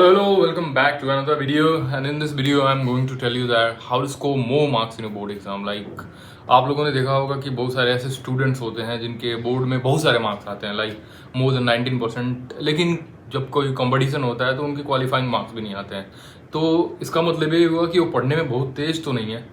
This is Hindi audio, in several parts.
Hello, welcome back to another video, and in this video I'm going to tell you that how to score more marks in a board exam. Like आप लोगों ने देखा होगा कि बहुत सारे ऐसे स्टूडेंट्स होते हैं जिनके बोर्ड में बहुत सारे मार्क्स आते हैं, लाइक मोर देन 19%, लेकिन जब कोई कंपटीशन होता है तो उनके क्वालिफाइंग मार्क्स भी नहीं आते हैं। तो इसका मतलब ये हुआ कि वो पढ़ने में बहुत तेज तो नहीं है,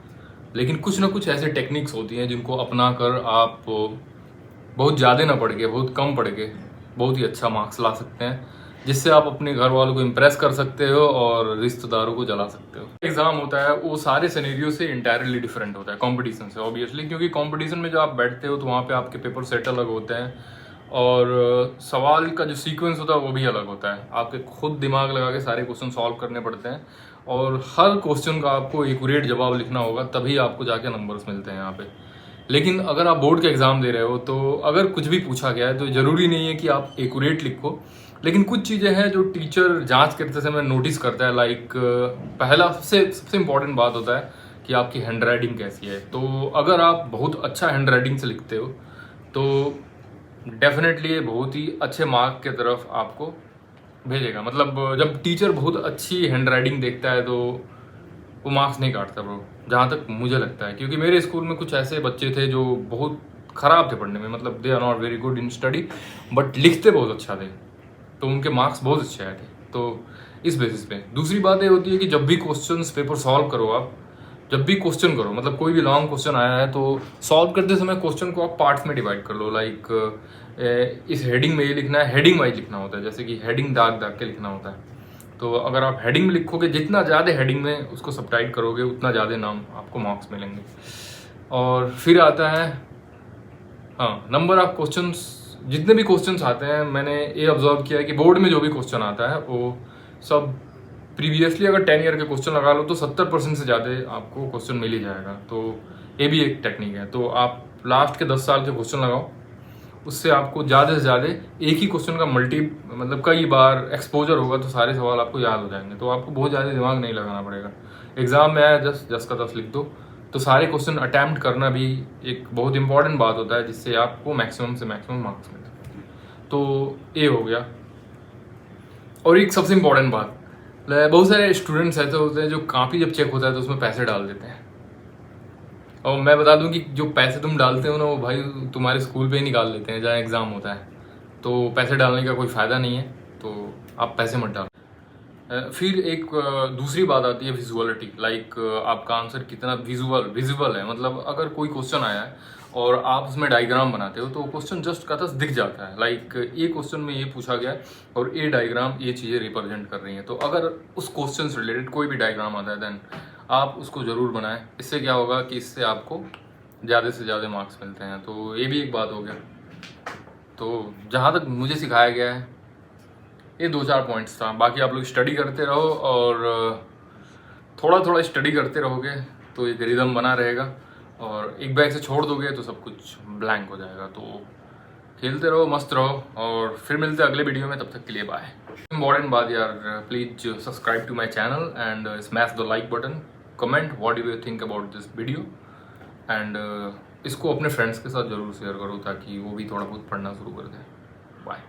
लेकिन कुछ ना कुछ ऐसे टेक्निक्स होती हैं जिनको अपना कर आप बहुत ज़्यादा ना पढ़ के, बहुत कम पढ़ के बहुत ही अच्छा मार्क्स ला सकते हैं, जिससे आप अपने घर वालों को इम्प्रेस कर सकते हो और रिश्तेदारों को जला सकते हो। एग्जाम होता है वो सारे सिनेरियो से इंटायरली डिफरेंट होता है कंपटीशन से, ऑब्वियसली, क्योंकि कंपटीशन में जो आप बैठते हो तो वहाँ पे आपके पेपर सेट अलग होते हैं और सवाल का जो सीक्वेंस होता है वो भी अलग होता है। आपके खुद दिमाग लगा के सारे क्वेश्चन सॉल्व करने पड़ते हैं और हर क्वेश्चन का आपको एक्यूरेट जवाब लिखना होगा, तभी आपको जाके नंबर्स मिलते हैं यहाँ पे। लेकिन अगर आप बोर्ड का एग्ज़ाम दे रहे हो तो अगर कुछ भी पूछा गया है तो ज़रूरी नहीं है कि आप एक्यूरेट लिखो, लेकिन कुछ चीज़ें हैं जो टीचर जांच करते समय नोटिस करता है। लाइक पहला सबसे इम्पॉर्टेंट बात होता है कि आपकी हैंड राइटिंग कैसी है। तो अगर आप बहुत अच्छा हैंड राइटिंग से लिखते हो तो डेफिनेटली ये बहुत ही अच्छे मार्क के तरफ आपको भेजेगा। मतलब जब टीचर बहुत अच्छी हैंड राइटिंग देखता है तो वो मार्क्स नहीं काटता ब्रो, जहाँ तक मुझे लगता है। क्योंकि मेरे स्कूल में कुछ ऐसे बच्चे थे जो बहुत ख़राब थे पढ़ने में, मतलब they are not very good in study, but लिखते बहुत अच्छा थे, तो उनके मार्क्स बहुत अच्छे आए थे। तो इस बेसिस पे दूसरी बात ये होती है कि जब भी क्वेश्चंस पेपर सॉल्व करो, आप जब भी क्वेश्चन करो, मतलब कोई भी लॉन्ग क्वेश्चन आया है तो सॉल्व करते समय क्वेश्चन को आप पार्ट्स में डिवाइड कर लो। लाइक इस हेडिंग में ये लिखना है, हेडिंग वाइज लिखना होता है, जैसे कि हेडिंग दाग दाग के लिखना होता है। तो अगर आप हेडिंग में लिखोगे, जितना ज़्यादा हेडिंग में उसको सबटाइट करोगे उतना ज़्यादा नाम आपको मार्क्स मिलेंगे। और फिर आता है नंबर ऑफ क्वेश्चंस। जितने भी क्वेश्चंस आते हैं, मैंने ये ऑब्जर्व किया है कि बोर्ड में जो भी क्वेश्चन आता है वो सब प्रीवियसली अगर 10 ईयर के क्वेश्चन लगा लो तो 70% से ज़्यादा आपको क्वेश्चन मिल ही जाएगा। तो ये भी एक टेक्निक है। तो आप लास्ट के 10 साल के क्वेश्चन लगाओ, उससे आपको ज़्यादा से ज़्यादा एक ही क्वेश्चन का मतलब कई बार एक्सपोजर होगा तो सारे सवाल आपको याद हो जाएंगे। तो आपको बहुत ज़्यादा दिमाग नहीं लगाना पड़ेगा। एग्ज़ाम में आया 10 का 10 लिख दो, तो सारे क्वेश्चन अटैम्प्ट करना भी एक बहुत इंपॉर्टेंट बात होता है, जिससे आपको मैक्सिमम से मैक्सिमम मार्क्स मिलते हैं। तो ये हो गया। और एक सबसे इम्पॉर्टेंट बात, बहुत सारे स्टूडेंट्स ऐसे होते हैं जो काफ़ी जब चेक होता है तो उसमें पैसे डाल देते हैं। और मैं बता दूं कि जो पैसे तुम डालते हो ना, वो भाई तुम्हारे स्कूल पे ही निकाल लेते हैं जहाँ एग्ज़ाम होता है। तो पैसे डालने का कोई फ़ायदा नहीं है, तो आप पैसे मत डालो। फिर एक दूसरी बात आती है विजुअलिटी। लाइक आपका आंसर कितना विजुअल है। मतलब अगर कोई क्वेश्चन आया है और आप उसमें डायग्राम बनाते हो तो क्वेश्चन जस्ट का तस्ट दिख जाता है। लाइक ये क्वेश्चन में ये पूछा गया है और ये डायग्राम ये चीज़ें रिप्रेजेंट कर रही हैं। तो अगर उस क्वेश्चन से रिलेटेड कोई भी डायग्राम आता है देन आप उसको ज़रूर बनाएं। इससे क्या होगा कि इससे आपको ज़्यादा से ज़्यादा मार्क्स मिलते हैं। तो ये भी एक बात हो गया। तो जहाँ तक मुझे सिखाया गया है ये 2-4 पॉइंट्स था। बाकी आप लोग स्टडी करते रहो और थोड़ा थोड़ा स्टडी करते रहोगे तो एक रिदम बना रहेगा, और एक बैग से छोड़ दोगे तो सब कुछ ब्लैंक हो जाएगा। तो खेलते रहो, मस्त रहो, और फिर मिलते हैं अगले वीडियो में। तब तक के लिए बाय। इंपॉर्टेंट बात यार, please subscribe to my channel and smash the like button, comment what do you think about this video, and इसको अपने फ्रेंड्स के साथ ज़रूर शेयर करो ताकि वो भी थोड़ा बहुत पढ़ना शुरू कर दें। बाय।